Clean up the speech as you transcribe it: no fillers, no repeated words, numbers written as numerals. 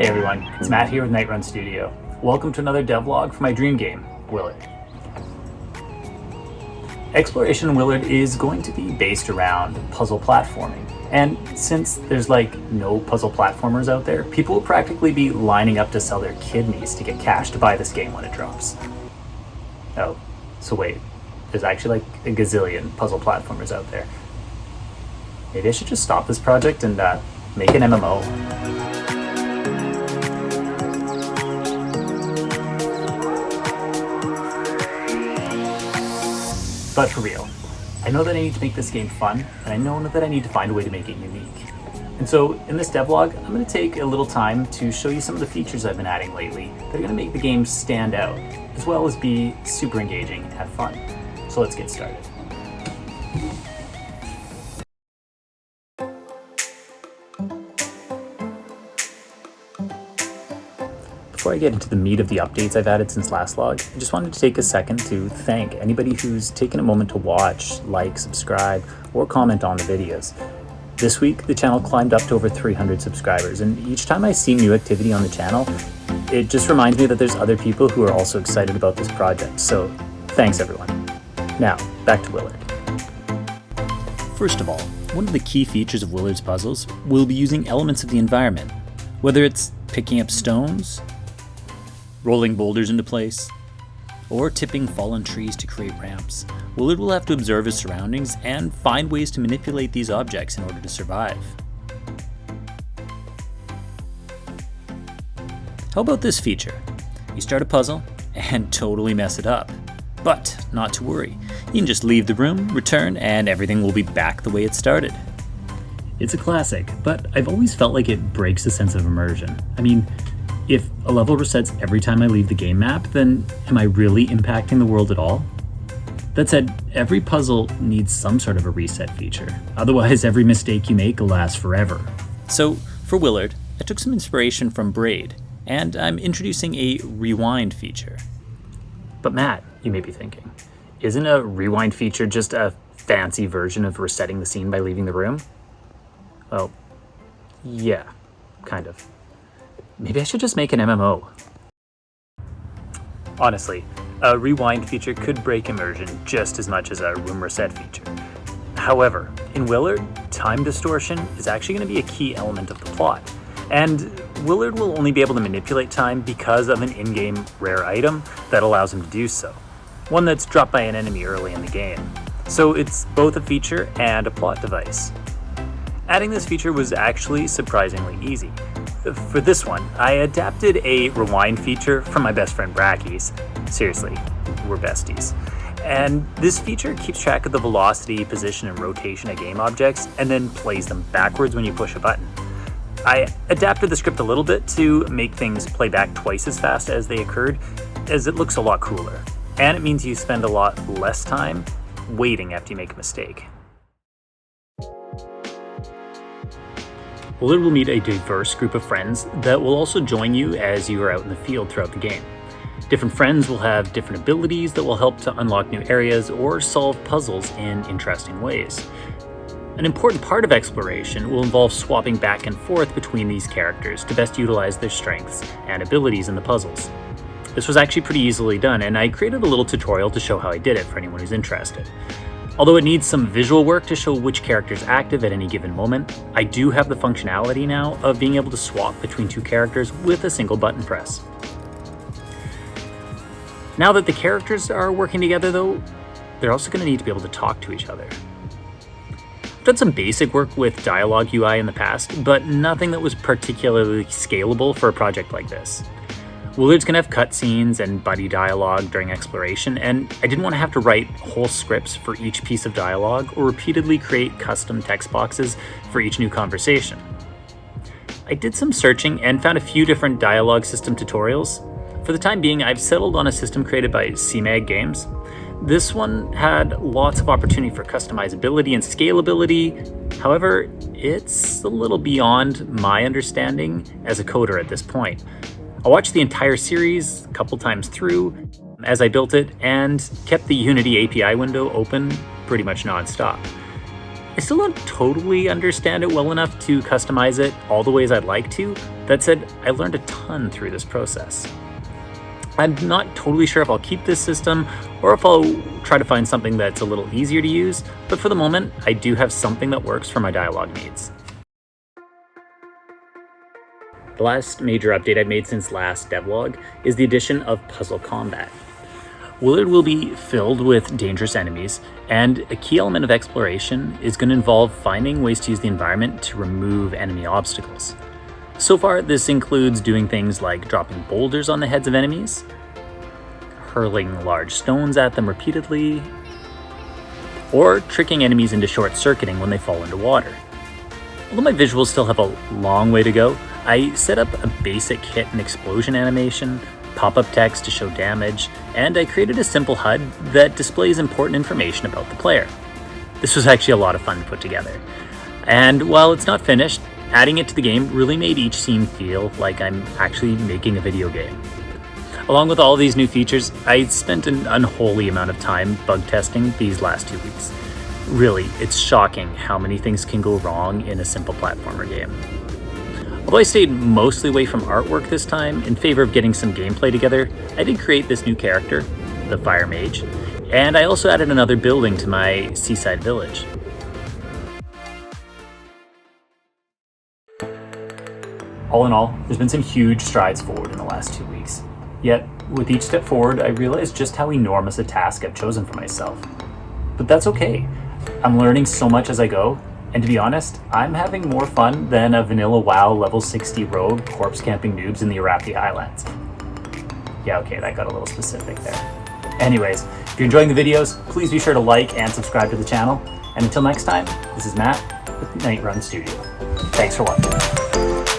Hey everyone, it's Matt here with Nightrun Studio. Welcome to another devlog for my dream game, Willard. Exploration in Willard is going to be based around puzzle platforming. And since there's like no puzzle platformers out there, people will practically be lining up to sell their kidneys to get cash to buy this game when it drops. Oh, so wait, there's actually like a gazillion puzzle platformers out there. Maybe I should just stop this project and make an MMO. But for real, I know that I need to make this game fun, and I know that I need to find a way to make it unique. And so in this devlog, I'm going to take a little time to show you some of the features I've been adding lately that are going to make the game stand out, as well as be super engaging and have fun. So let's get started. Before I get into the meat of the updates I've added since last log, I just wanted to take a second to thank anybody who's taken a moment to watch, like, subscribe, or comment on the videos. This week, the channel climbed up to over 300 subscribers, and each time I see new activity on the channel, it just reminds me that there's other people who are also excited about this project, so thanks everyone. Now, back to Willard. First of all, one of the key features of Willard's puzzles will be using elements of the environment, whether it's picking up stones, rolling boulders into place, or tipping fallen trees to create ramps. Willard will have to observe his surroundings and find ways to manipulate these objects in order to survive. How about this feature? You start a puzzle and totally mess it up. But not to worry, you can just leave the room, return, and everything will be back the way it started. It's a classic, but I've always felt like it breaks the sense of immersion. I mean, if a level resets every time I leave the game map, then am I really impacting the world at all? That said, every puzzle needs some sort of a reset feature. Otherwise, every mistake you make will last forever. So, for Willard, I took some inspiration from Braid, and I'm introducing a rewind feature. But Matt, you may be thinking, isn't a rewind feature just a fancy version of resetting the scene by leaving the room? Well, yeah, kind of. Maybe I should just make an MMO. Honestly, a rewind feature could break immersion just as much as a room reset feature. However, in Willard, time distortion is actually going to be a key element of the plot. And Willard will only be able to manipulate time because of an in-game rare item that allows him to do so. One that's dropped by an enemy early in the game. So it's both a feature and a plot device. Adding this feature was actually surprisingly easy. For this one, I adapted a rewind feature from my best friend Brackey's. Seriously, we're besties. And this feature keeps track of the velocity, position, and rotation of game objects, and then plays them backwards when you push a button. I adapted the script a little bit to make things play back twice as fast as they occurred, as it looks a lot cooler. And it means you spend a lot less time waiting after you make a mistake. Willard will meet a diverse group of friends that will also join you as you are out in the field throughout the game. Different friends will have different abilities that will help to unlock new areas or solve puzzles in interesting ways. An important part of exploration will involve swapping back and forth between these characters to best utilize their strengths and abilities in the puzzles. This was actually pretty easily done, and I created a little tutorial to show how I did it for anyone who's interested. Although it needs some visual work to show which character is active at any given moment, I do have the functionality now of being able to swap between two characters with a single button press. Now that the characters are working together though, they're also going to need to be able to talk to each other. I've done some basic work with Dialog UI in the past, but nothing that was particularly scalable for a project like this. Willard's going to have cutscenes and buddy dialogue during exploration, and I didn't want to have to write whole scripts for each piece of dialogue or repeatedly create custom text boxes for each new conversation. I did some searching and found a few different dialogue system tutorials. For the time being, I've settled on a system created by Semag games. This one had lots of opportunity for customizability and scalability. However, it's a little beyond my understanding as a coder at this point. I watched the entire series a couple times through as I built it and kept the Unity API window open pretty much non-stop. I still don't totally understand it well enough to customize it all the ways I'd like to. That said, I learned a ton through this process. I'm not totally sure if I'll keep this system or if I'll try to find something that's a little easier to use, but for the moment, I do have something that works for my dialogue needs. The last major update I've made since last devlog is the addition of puzzle combat. Willard will be filled with dangerous enemies, and a key element of exploration is going to involve finding ways to use the environment to remove enemy obstacles. So far, this includes doing things like dropping boulders on the heads of enemies, hurling large stones at them repeatedly, or tricking enemies into short-circuiting when they fall into water. Although my visuals still have a long way to go, I set up a basic hit and explosion animation, pop-up text to show damage, and I created a simple HUD that displays important information about the player. This was actually a lot of fun to put together. And while it's not finished, adding it to the game really made each scene feel like I'm actually making a video game. Along with all these new features, I spent an unholy amount of time bug testing these last 2 weeks. Really, it's shocking how many things can go wrong in a simple platformer game. Although I stayed mostly away from artwork this time in favor of getting some gameplay together, I did create this new character, the Fire Mage, and I also added another building to my seaside village. All in all, there's been some huge strides forward in the last 2 weeks. Yet, with each step forward, I realized just how enormous a task I've chosen for myself. But that's okay. I'm learning so much as I go, and to be honest, I'm having more fun than a vanilla WoW level 60 rogue corpse camping noobs in the Arathi Highlands. Yeah, okay, that got a little specific there. Anyways, if you're enjoying the videos, please be sure to like and subscribe to the channel. And until next time, this is Matt with Night Run Studio. Thanks for watching.